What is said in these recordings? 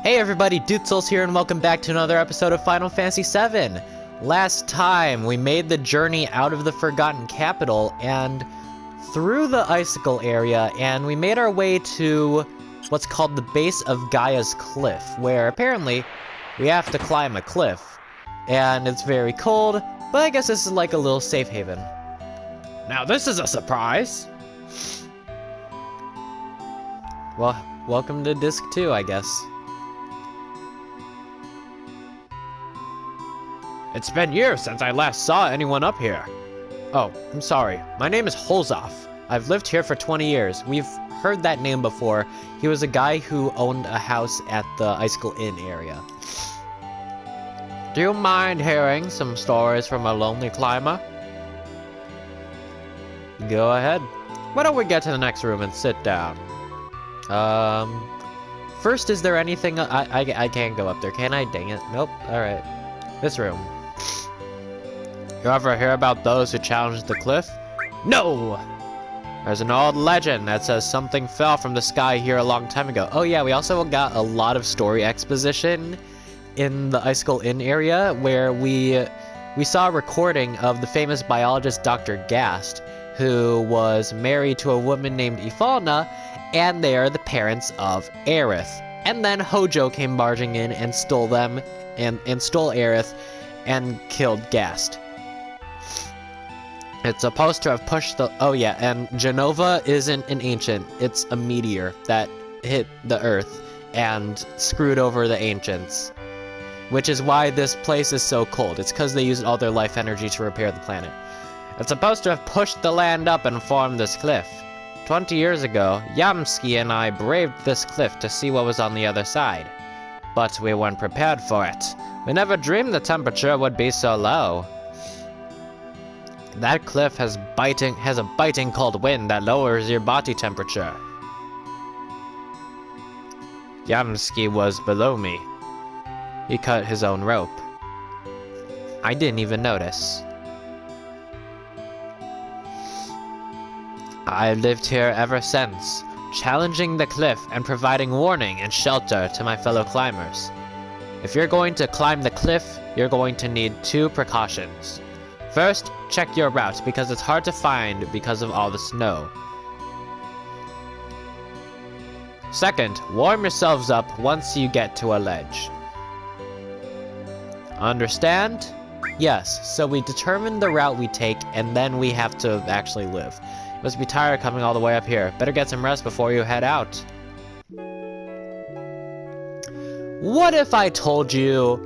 Hey everybody, Dutzel's here and welcome back to another episode of Final Fantasy VII. Last time, we made the journey out of the Forgotten Capital and through the Icicle area, and we made our way to what's called the base of Gaia's Cliff, where apparently we have to climb a cliff. And it's very cold, but I guess this is like a little safe haven. Now this is a surprise! Well, welcome to Disc 2, I guess. It's been years since I last saw anyone up here. Oh, I'm sorry. My name is Holzoff. I've lived here for 20 years. We've heard that name before. He was a guy who owned a house at the Icicle Inn area. Do you mind hearing some stories from a lonely climber? Go ahead. Why don't we get to the next room and sit down? First, is there anything... I can't go up there, can I? Dang it. Nope. Alright. This room. You ever hear about those who challenged the cliff? No! There's an old legend that says something fell from the sky here a long time ago. Oh yeah, we also got a lot of story exposition in the Icicle Inn area, where we saw a recording of the famous biologist Dr. Gast, who was married to a woman named Ifalna, and they are the parents of Aerith. And then Hojo came barging in and stole them, and stole Aerith, and killed Gast. It's supposed to have pushed the... Oh yeah, and Genova isn't an ancient. It's a meteor that hit the Earth and screwed over the ancients. Which is why this place is so cold. It's because they used all their life energy to repair the planet. It's supposed to have pushed the land up and formed this cliff. 20 years ago, Yamsky and I braved this cliff to see what was on the other side. But we weren't prepared for it. We never dreamed the temperature would be so low. That cliff has a biting cold wind that lowers your body temperature. Yamsky was below me. He cut his own rope. I didn't even notice. I've lived here ever since, challenging the cliff and providing warning and shelter to my fellow climbers. If you're going to climb the cliff, you're going to need 2 precautions. First, check your route, because it's hard to find because of all the snow. Second, warm yourselves up once you get to a ledge. Understand? Yes, so we determine the route we take, and then we have to actually live. You must be tired coming all the way up here. Better get some rest before you head out. What if I told you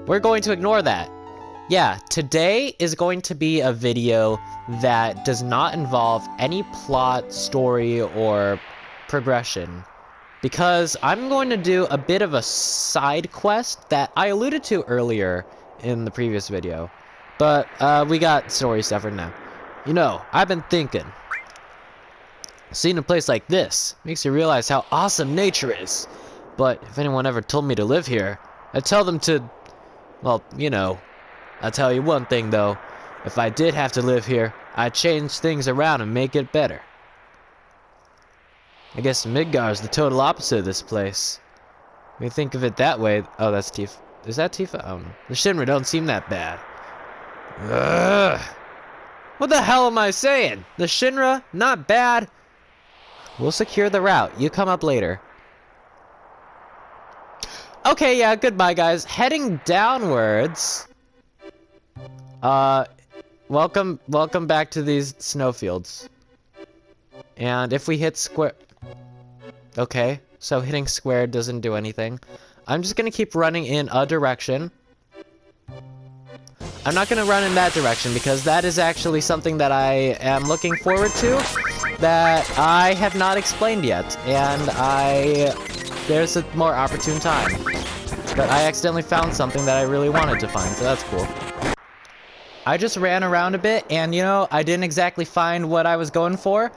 we're going to ignore that? Yeah, today is going to be a video that does not involve any plot, story, or progression. Because I'm going to do a bit of a side quest that I alluded to earlier in the previous video. But we got story stuff right now. You know, I've been thinking. Seeing a place like this makes you realize how awesome nature is. But if anyone ever told me to live here, I'd tell them to, well, you know. I'll tell you one thing though, if I did have to live here, I'd change things around and make it better. I guess Midgar is the total opposite of this place. When you think of it that way, oh, that's Tifa. Is that Tifa? The Shinra don't seem that bad. Ugh. What the hell am I saying? The Shinra, not bad. We'll secure the route. You come up later. Okay, yeah, goodbye guys. Heading downwards. Welcome back to these snowfields. And if we hit square... Okay, so hitting square doesn't do anything. I'm just gonna keep running in a direction. I'm not gonna run in that direction because that is actually something that I am looking forward to that I have not explained yet, and there's a more opportune time. But I accidentally found something that I really wanted to find, so that's cool. I just ran around a bit, and you know, I didn't exactly find what I was going for,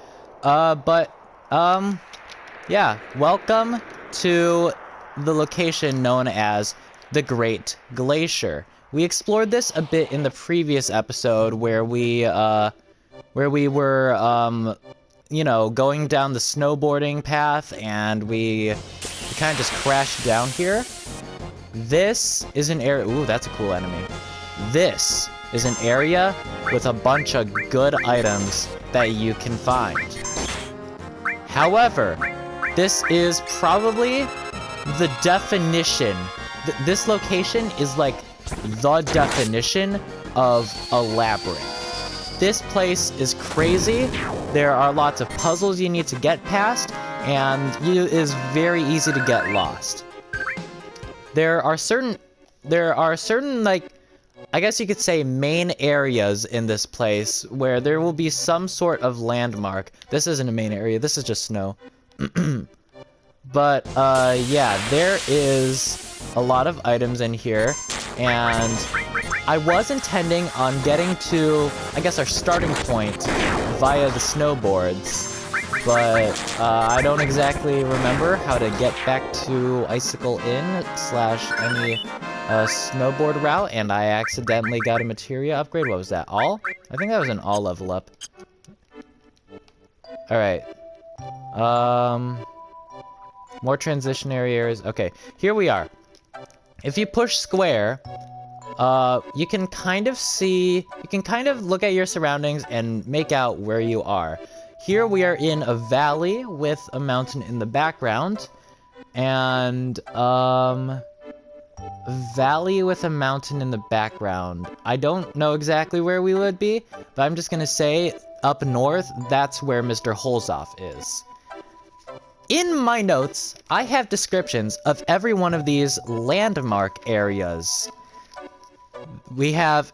yeah, welcome to the location known as the Great Glacier. We explored this a bit in the previous episode where we were, you know, going down the snowboarding path, and we kind of just crash down here. This is an area... Ooh, that's a cool enemy. This is an area with a bunch of good items that you can find. However, this is probably the definition. This location is like the definition of a labyrinth. This place is crazy. There are lots of puzzles you need to get past, and it is very easy to get lost. There are certain like, I guess you could say main areas in this place where there will be some sort of landmark. This isn't a main area, this is just snow. But, yeah, there is a lot of items in here, and I was intending on getting to, I guess, our starting point via the snowboards, but I don't exactly remember how to get back to Icicle Inn / any snowboard route, and I accidentally got a materia upgrade. What was that? All? I think that was an all level up. Alright. More transitionary areas. Okay, here we are. If you push square, you can kind of look at your surroundings and make out where you are. Here we are in a valley with a mountain in the background, and, valley with a mountain in the background. I don't know exactly where we would be, but I'm just gonna say up north, that's where Mr. Holzoff is. In my notes, I have descriptions of every one of these landmark areas. We have,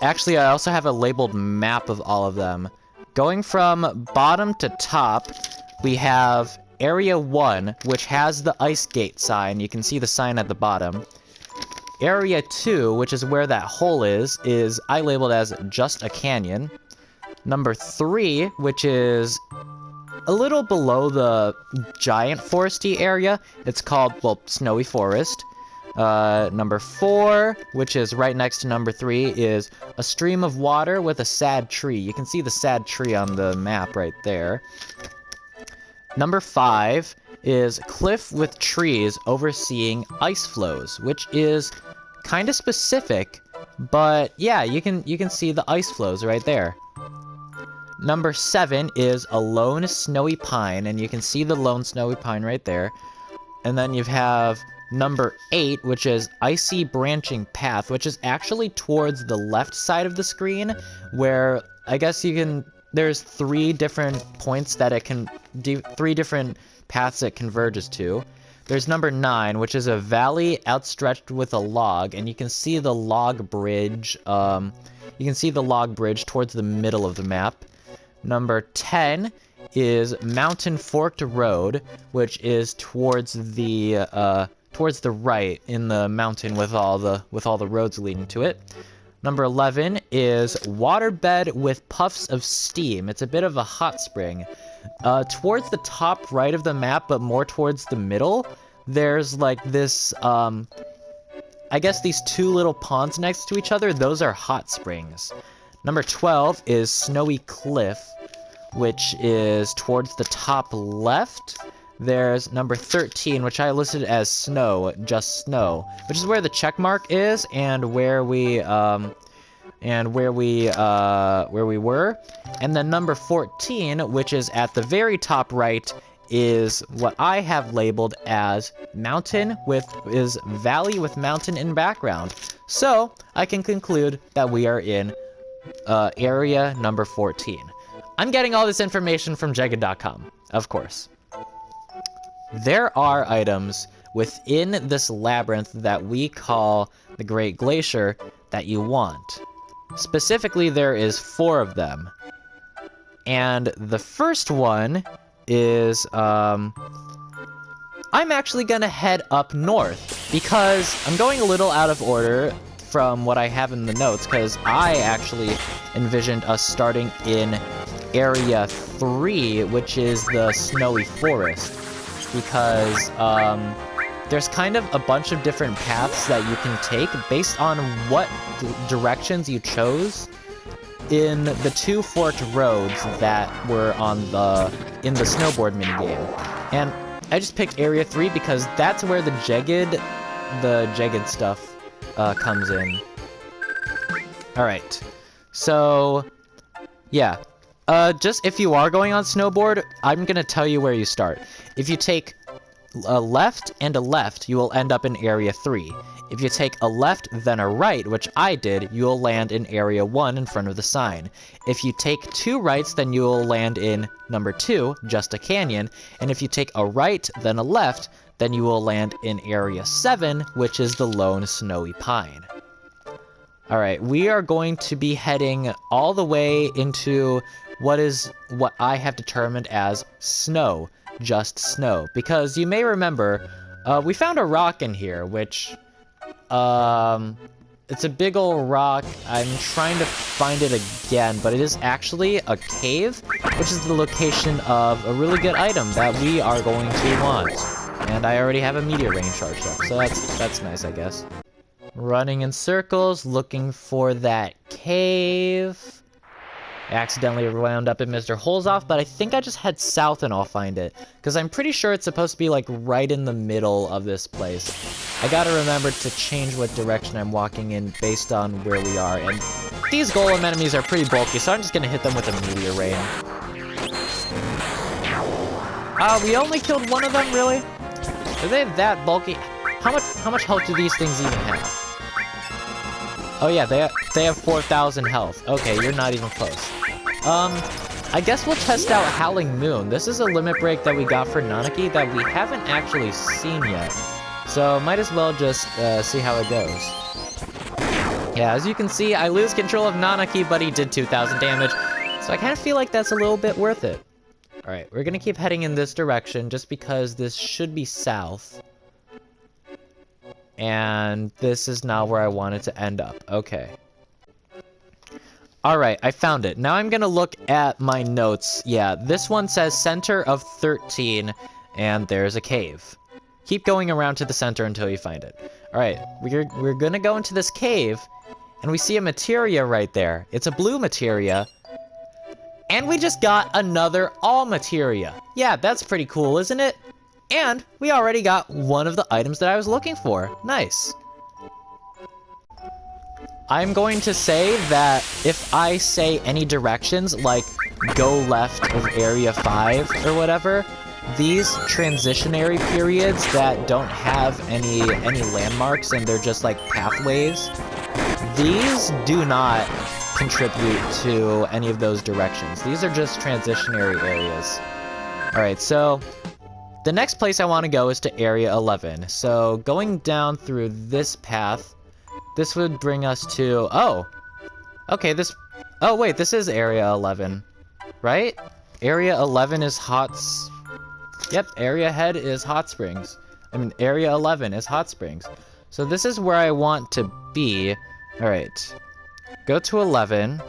actually, I also have a labeled map of all of them. Going from bottom to top, we have Area 1, which has the Ice Gate sign. You can see the sign at the bottom. Area 2, which is where that hole is I labeled as just a canyon. Number 3, which is a little below the giant foresty area, it's called, well, Snowy Forest. Number 4, which is right next to number 3, is a stream of water with a sad tree. You can see the sad tree on the map right there. Number 5 is cliff with trees overseeing ice flows, which is kind of specific, but yeah, you can see the ice flows right there. Number 7 is a lone snowy pine, and you can see the lone snowy pine right there. And then you have number 8, which is icy branching path, which is actually towards the left side of the screen, where I guess there's 3 different points that it can do, 3 different paths it converges to. There's number 9, which is a valley outstretched with a log, and you can see the log bridge, towards the middle of the map. Number 10 is Mountain Forked Road, which is towards the right in the mountain with all the roads leading to it. Number 11 is Waterbed with Puffs of Steam. It's a bit of a hot spring. Towards the top right of the map, but more towards the middle, there's like this, I guess these 2 little ponds next to each other, those are hot springs. Number 12 is Snowy Cliff, which is towards the top left. There's number 13, which I listed as snow, just snow, which is where the check mark is and where we were. And then number 14, which is at the very top right, is what I have labeled as valley with mountain in background. So I can conclude that we are in area number 14. I'm getting all this information from Jagged.com, of course. There are items within this labyrinth that we call the Great Glacier that you want. Specifically, there is 4 of them. And the first one is, I'm actually gonna head up north, because I'm going a little out of order from what I have in the notes, because I actually envisioned us starting in Area 3, which is the Snowy Forest, because there's kind of a bunch of different paths that you can take based on what directions you chose in the 2 forked roads that were on the in the snowboard minigame. And I just picked Area 3 because that's where the jagged stuff comes in. Alright, so yeah. Just if you are going on snowboard, I'm gonna tell you where you start. If you take a left and a left, you will end up in Area 3. If you take a left, then a right, which I did, you'll land in Area 1 in front of the sign. If you take 2 rights, then you'll land in number 2, just a canyon. And if you take a right, then a left, then you will land in Area 7, which is the lone snowy pine. Alright, we are going to be heading all the way into what I have determined as snow. Just snow. Because you may remember, we found a rock in here, which, it's a big old rock. I'm trying to find it again, but it is actually a cave, which is the location of a really good item that we are going to want. And I already have a meteor rain charged up, so that's nice, I guess. Running in circles, looking for that cave. I accidentally wound up in Mr. Holesoff, but I think I just head south and I'll find it. Because I'm pretty sure it's supposed to be, like, right in the middle of this place. I gotta remember to change what direction I'm walking in based on where we are. And these golem enemies are pretty bulky, so I'm just gonna hit them with a meteor rain. We only killed one of them, really? Are they that bulky? How much health do these things even have? Oh yeah, they have 4,000 health. Okay, you're not even close. I guess we'll test out Howling Moon. This is a limit break that we got for Nanaki that we haven't actually seen yet. So might as well just see how it goes. Yeah, as you can see, I lose control of Nanaki, but he did 2,000 damage. So I kind of feel like that's a little bit worth it. Alright, we're gonna keep heading in this direction just because this should be south. And this is not where I wanted to end up. Okay. Alright, I found it. Now I'm gonna look at my notes. Yeah, this one says center of 13, and there's a cave. Keep going around to the center until you find it. Alright, we're gonna go into this cave, and we see a materia right there. It's a blue materia. And we just got another all materia. Yeah, that's pretty cool, isn't it? And we already got one of the items that I was looking for. Nice. I'm going to say that if I say any directions, like go left of Area 5 or whatever, these transitionary periods that don't have any landmarks and they're just like pathways, these do not contribute to any of those directions. These are just transitionary areas. Alright, so the next place I want to go is to Area 11. So going down through this path, this would bring us to, oh, okay, oh wait, this is Area 11, right? Area 11 is yep, Area Head is Hot Springs. Area 11 is Hot Springs. So this is where I want to be. Alright, go to 11.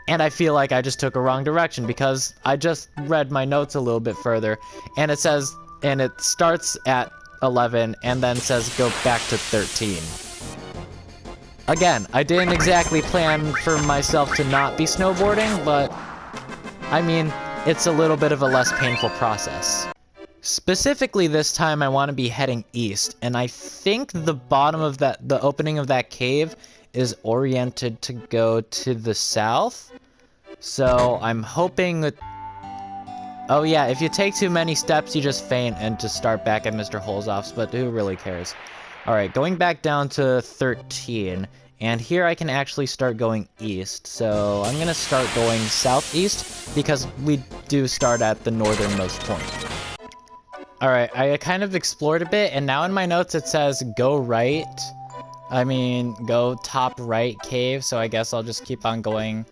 And I feel like I just took a wrong direction because I just read my notes a little bit further, and it says, and it starts at 11 and then says go back to 13. Again, I didn't exactly plan for myself to not be snowboarding, but I mean, it's a little bit of a less painful process. Specifically this time I want to be heading east, and I think the opening of that cave is oriented to go to the south. So I'm hoping that, oh yeah, if you take too many steps, you just faint and just start back at Mr. Holesoff's, but who really cares? Alright, going back down to 13, and here I can actually start going east. So I'm gonna start going southeast because we do start at the northernmost point. Alright, I kind of explored a bit, and now in my notes it says go right. Go top right cave, so I guess I'll just keep on going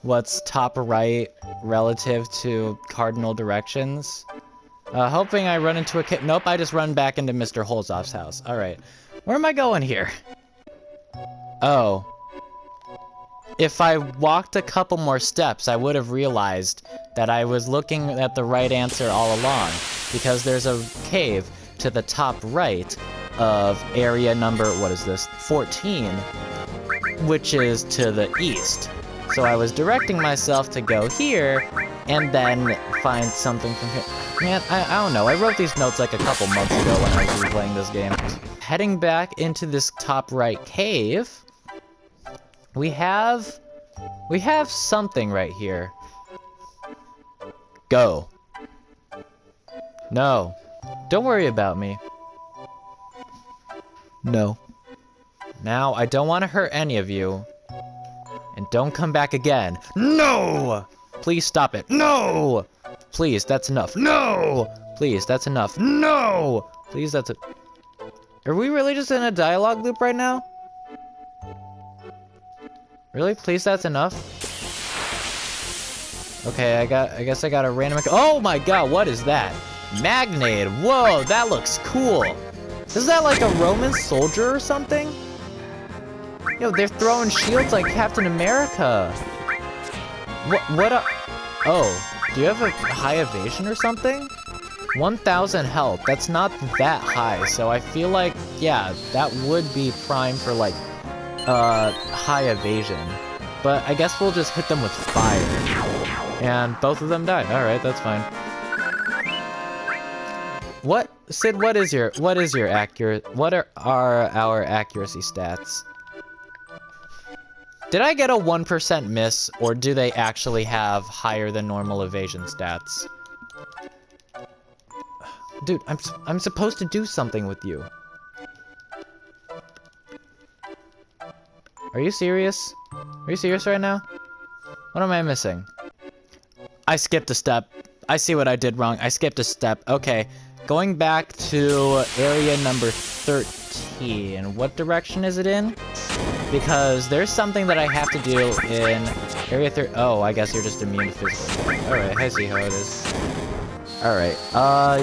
what's top right relative to cardinal directions. Hoping I run into a cave. Nope, I just run back into Mr. Holesoff's house. Alright, where am I going here? Oh. If I walked a couple more steps, I would have realized that I was looking at the right answer all along, because there's a cave to the top right of area number, 14, which is to the east. So I was directing myself to go here, and then find something from here. Man, I don't know. I wrote these notes like a couple months ago when I was replaying this game. Heading back into this top right cave, we have something right here. Go. No. Don't worry about me. No. Now, I don't want to hurt any of you. And don't come back again. No! Please stop it. No! Please, that's enough. No! Please, that's enough. No! Please, that's it. Are we really just in a dialogue loop right now? Really? Please, that's enough? Okay, I guess I got a random... Oh my god, what is that? Magnate. Whoa, that looks cool. Is that like a Roman soldier or something? Yo, they're throwing shields like Captain America. Oh, do you have a high evasion or something? 1,000 health. That's not that high, so I feel like, yeah, that would be prime for like, high evasion. But I guess we'll just hit them with fire. And both of them died. Alright, that's fine. What, Sid, what is your what are our accuracy stats? Did I get a 1% miss, or do they actually have higher than normal evasion stats? Dude, I'm supposed to do something with you. Are you serious? Are you serious right now? What am I missing? I skipped a step. I see what I did wrong. I skipped a step. Okay. Going back to area number 13. What direction is it in? Because there's something that I have to do in area 13. Oh, I guess you're just immune to physical. Alright, I see how it is. Alright,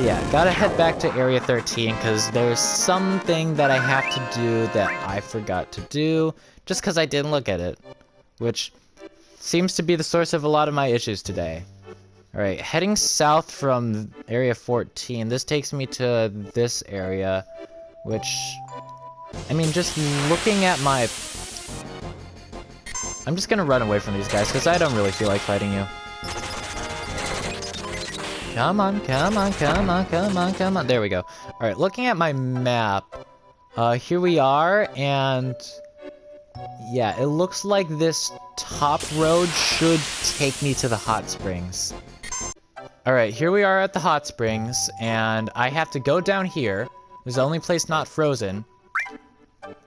yeah. Gotta head back to area 13, because there's something that I have to do that I forgot to do, just because I didn't look at it. Which seems to be the source of a lot of my issues today. Alright, heading south from area 14, this takes me to this area, which, I mean, just looking at my... I'm just gonna run away from these guys, because I don't really feel like fighting you. Come on, come on, come on, come on, come on. There we go. Alright, looking at my map, here we are, and... yeah, it looks like this top road should take me to the hot springs. Alright, here we are at the hot springs, and I have to go down here. It's the only place not frozen.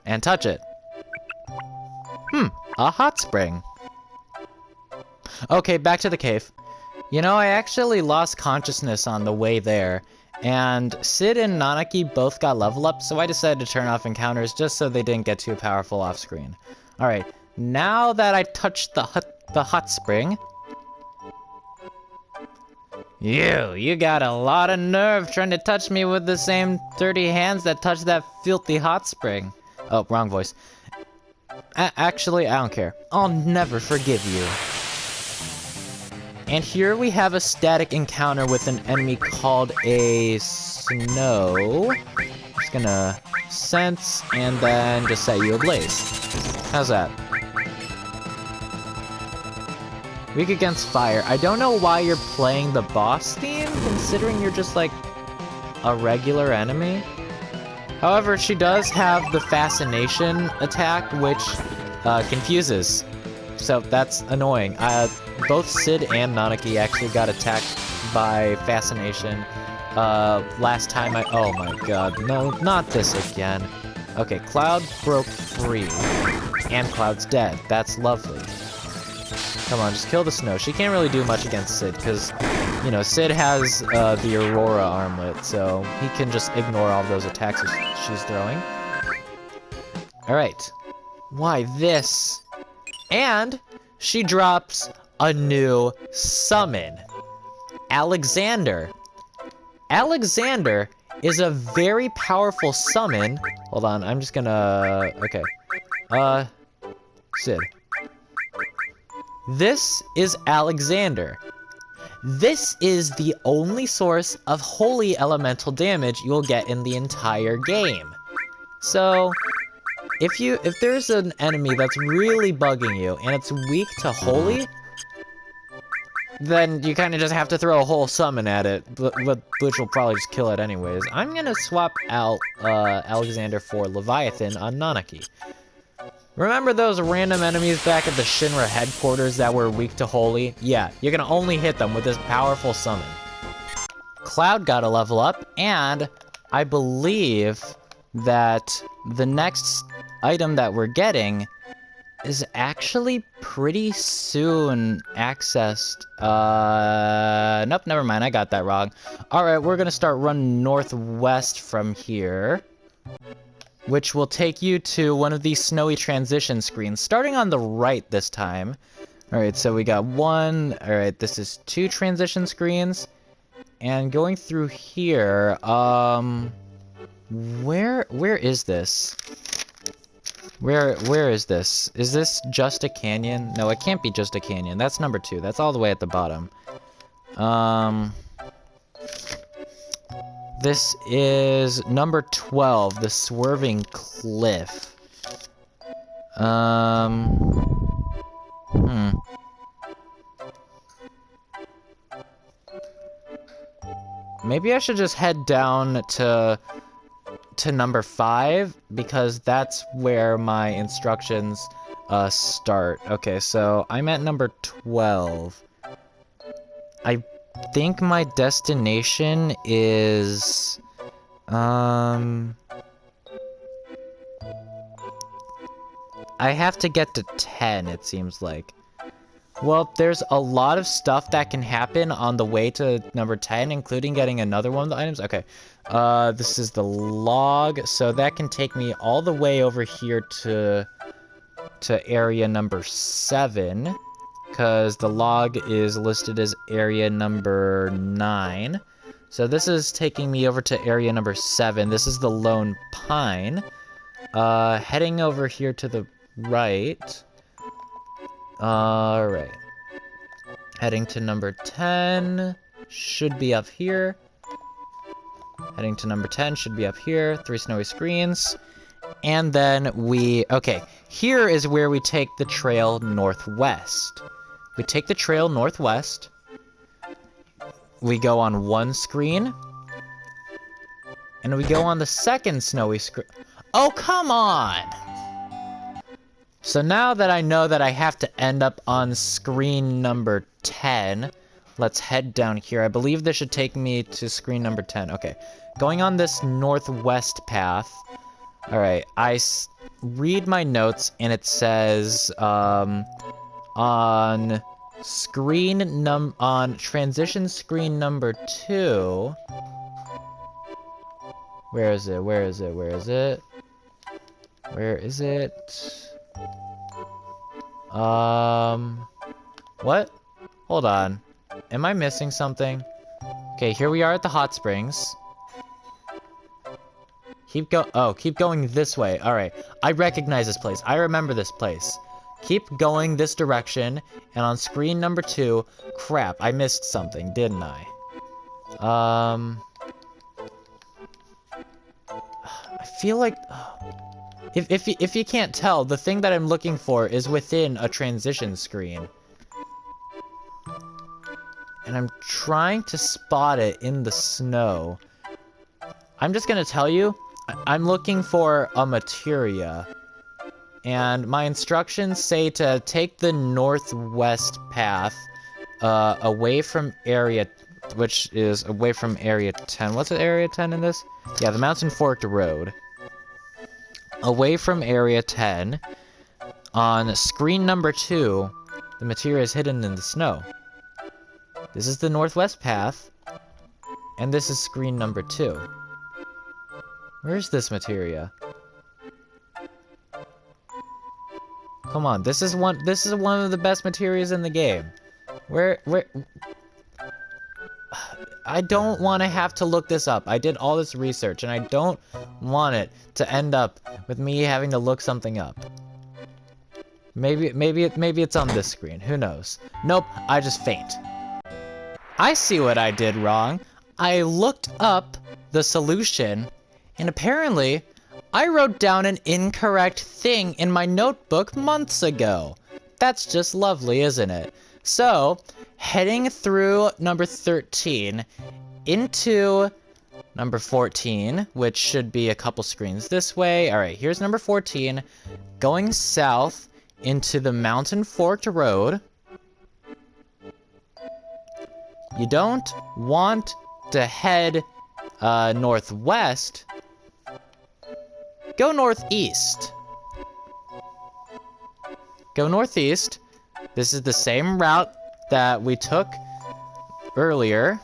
And touch it. A hot spring. Okay, back to the cave. You know, I actually lost consciousness on the way there. And Sid and Nanaki both got level up, so I decided to turn off encounters just so they didn't get too powerful off screen. Alright, now that I touched the hot spring... You got a lot of nerve trying to touch me with the same dirty hands that touched that filthy hot spring. Oh, wrong voice. Actually, I don't care. I'll never forgive you. And here we have a static encounter with an enemy called a snow. Just gonna sense and then just set you ablaze. How's that? Weak against fire. I don't know why you're playing the boss theme, considering you're just like a regular enemy. However, she does have the fascination attack, which confuses. So that's annoying. Both Sid and Nanaki actually got attacked by fascination last time oh my god, no, not this again. Okay, Cloud broke free, and Cloud's dead. That's lovely. Come on, just kill the snow. She can't really do much against Sid, because, you know, Sid has the Aurora armlet, so he can just ignore all of those attacks she's throwing. Alright. Why this? And she drops a new summon. Alexander. Alexander is a very powerful summon. Hold on, I'm just gonna... okay. Sid. This is Alexander. This is the only source of holy elemental damage you'll get in the entire game. So, if there's an enemy that's really bugging you and it's weak to holy, then you kind of just have to throw a whole summon at it, which will probably just kill it anyways. I'm gonna swap out Alexander for Leviathan on Nanaki. Remember those random enemies back at the Shinra headquarters that were weak to holy? Yeah, you're gonna only hit them with this powerful summon. Cloud got a level up, and I believe that the next item that we're getting is actually pretty soon accessed. Nope, never mind, I got that wrong. Alright, we're gonna start running northwest from here, which will take you to one of these snowy transition screens, starting on the right this time. Alright, so we got one, alright, this is 2 transition screens, and going through here, where is this? Where is this? Is this just a canyon? No, it can't be just a canyon. That's number 2. That's all the way at the bottom. This is number 12, the Swerving Cliff. Maybe I should just head down to number 5, because that's where my instructions start. Okay, so I'm at number 12. I think my destination is I have to get to 10, it seems like. Well, there's a lot of stuff that can happen on the way to number 10, including getting another one of the items. Okay, this is the log, so that can take me all the way over here to area number 7, because the log is listed as area number 9. So this is taking me over to area number 7. This is the Lone Pine. Heading over here to the right. Alright. Heading to number 10. Should be up here. Heading to number 10. Should be up here. 3 snowy screens. And then okay. Here is where we take the trail northwest. We take the trail northwest. We go on 1 screen. And we go on the 2nd snowy screen. Oh, come on! So now that I know that I have to end up on screen number 10, let's head down here. I believe this should take me to screen number 10. Okay, going on this northwest path. Alright, I read my notes, and it says, on transition screen number 2. Where is it? Where is it? Where is it? Where is it? What? Hold on. Am I missing something? Okay, here we are at the hot springs. Keep going this way. Alright, I recognize this place. I remember this place. Keep going this direction, and on screen number 2, crap, I missed something, didn't I? I feel like... If you can't tell, the thing that I'm looking for is within a transition screen. And I'm trying to spot it in the snow. I'm just gonna tell you, I'm looking for a materia. And my instructions say to take the northwest path away from area, which is away from area 10. What's it, area 10 in this? Yeah, the Mountain Forked Road. Away from area 10. On screen number 2, the materia is hidden in the snow. This is the northwest path, and this is screen number 2. Where's this materia? Come on, this is one of the best materials in the game. Where I don't want to have to look this up. I did all this research, and I don't want it to end up with me having to look something up. Maybe it's on this screen. Who knows? Nope, I just faint. I see what I did wrong. I looked up the solution, and apparently I wrote down an incorrect thing in my notebook months ago. That's just lovely, isn't it? So, heading through number 13 into number 14, which should be a couple screens this way. All right, here's number 14. Going south into the Mountain Forked Road. You don't want to head northwest. Go northeast. Go northeast. This is the same route that we took earlier.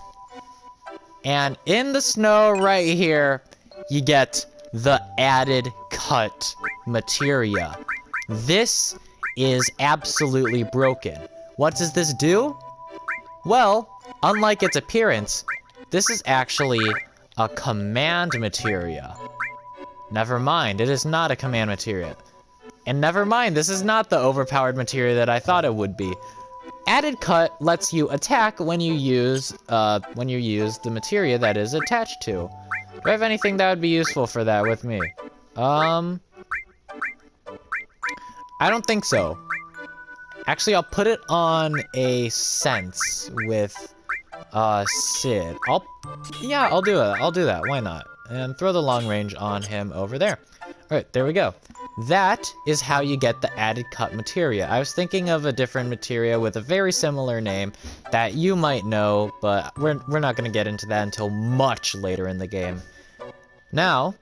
And in the snow right here, you get the added cut materia. This is absolutely broken. What does this do? Well, unlike its appearance, this is actually a command materia. Never mind, it is not a command materia. And never mind, this is not the overpowered materia that I thought it would be. Added cut lets you attack when you use the materia that is attached to. Do I have anything that would be useful for that with me? I don't think so. Actually, I'll put it on a sense with Sid. I'll do it. I'll do that. Why not? And throw the long range on him over there. All right, there we go. That is how you get the added cut materia. I was thinking of a different materia with a very similar name that you might know, but we're not going to get into that until much later in the game. Now,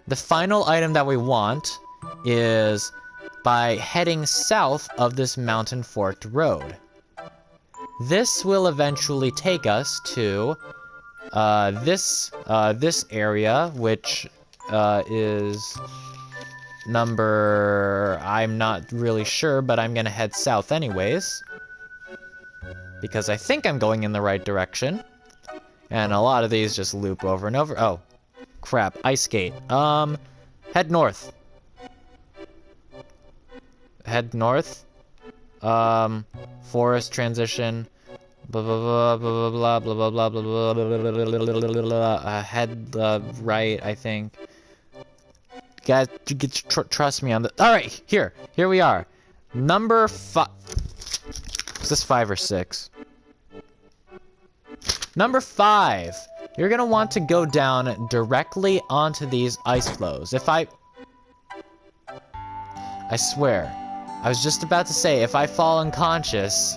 the final item that we want is by heading south of this Mountain Forked Road. This will eventually take us to this area, which is number, I'm not really sure, but I'm gonna head south anyways, because I think I'm going in the right direction. And a lot of these just loop over and over. Oh, crap, ice skate. Head north. Head north. Forest transition. Blah blah blah blah blah blah blah blah blah blah blah. Head right, I think. Guys, trust me on the. All right, here we are. Number 5. Is this 5 or 6? Number 5. You're gonna want to go down directly onto these ice flows. I swear, I was just about to say, if I fall unconscious.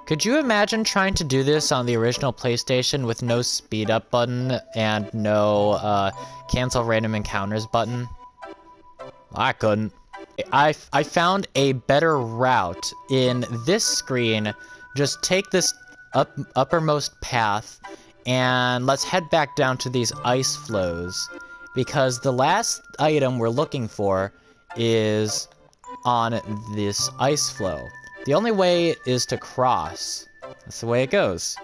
Could you imagine trying to do this on the original PlayStation with no speed up button and no cancel random encounters button? I couldn't. I found a better route in this screen. Just take this uppermost path and let's head back down to these ice flows, because the last item we're looking for is on this ice flow. The only way is to cross. That's the way it goes.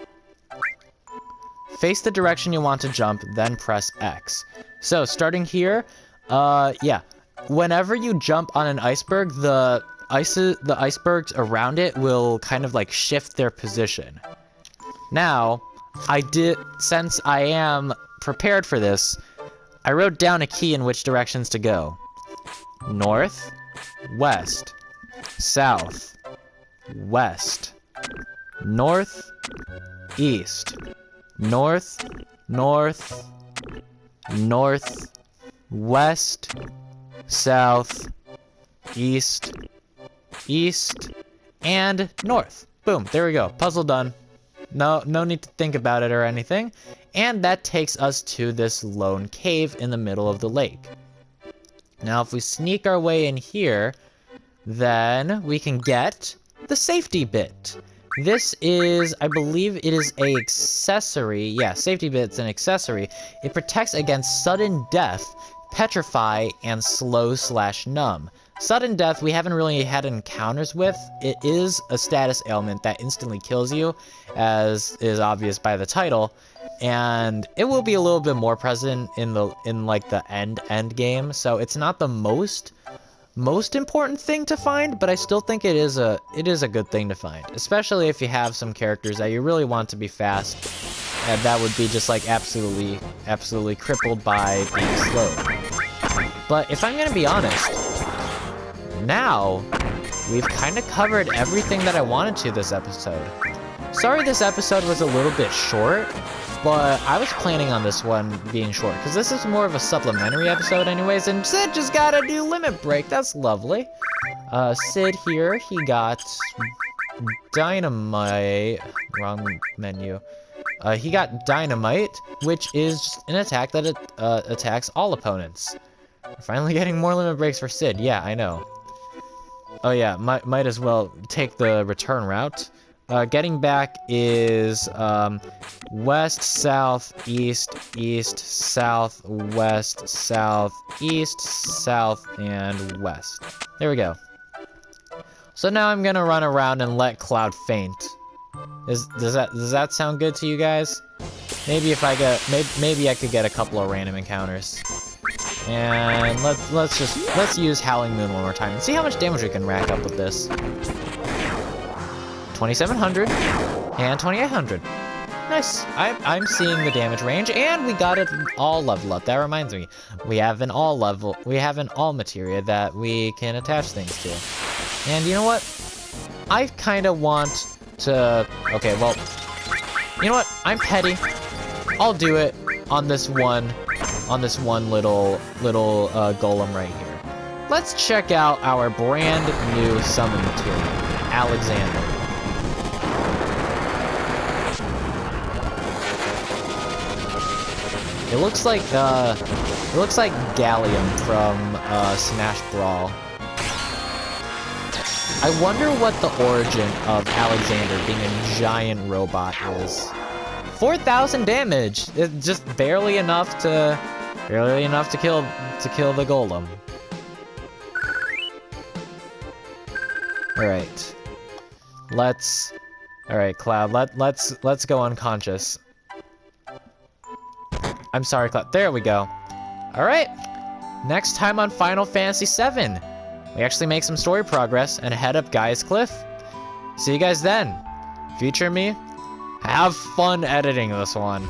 Face the direction you want to jump, then press X. So, starting here, yeah. Whenever you jump on an iceberg, the icebergs around it will kind of like shift their position. Now, since I am prepared for this, I wrote down a key in which directions to go. North, west, south, west, north, east, north, north, north, west, south, east, east, and north. Boom, there we go. Puzzle done. No need to think about it or anything. And that takes us to this lone cave in the middle of the lake. Now, if we sneak our way in here, then we can get the safety bit. This is, I believe it is a accessory. Yeah, safety bit's an accessory. It protects against sudden death, petrify, and slow/numb. Sudden death we haven't really had encounters with. It is a status ailment that instantly kills you, as is obvious by the title, and it will be a little bit more present in like the end game. So it's not the most important thing to find, but I still think it is a good thing to find, especially if you have some characters that you really want to be fast, and that would be just like absolutely crippled by being slow. But if I'm gonna be honest, now we've kind of covered everything that I wanted to this episode. Sorry this episode was a little bit short, but I was planning on this one being short, because this is more of a supplementary episode anyways, and Sid just got a new limit break. That's lovely. Sid here, he got dynamite. Wrong menu. He got dynamite, which is an attack that attacks all opponents. We're finally getting more limit breaks for Sid. Yeah, I know. Oh yeah, might as well take the return route. Getting back is west, south, east, east, south, west, south, east, south, and west. There we go. So now I'm gonna run around and let Cloud faint. Does that sound good to you guys? Maybe if I get maybe I could get a couple of random encounters. And let's use Howling Moon one more time and see how much damage we can rack up with this. 2,700 and 2,800. Nice. I'm seeing the damage range, and we got it all level up. That reminds me, we have an all materia that we can attach things to. And you know what? I kind of want to. Okay, well, you know what? I'm petty. I'll do it on this one little golem right here. Let's check out our brand new summon material, Alexander. It looks like Gallium from Smash Brawl. I wonder what the origin of Alexander being a giant robot is. 4,000 damage. It's just barely enough to kill the golem. All right. All right, Cloud. Let's go unconscious. I'm sorry, Cloud. There we go. All right. Next time on Final Fantasy VII, we actually make some story progress and head up Gaia's Cliff. See you guys then. Future me, have fun editing this one.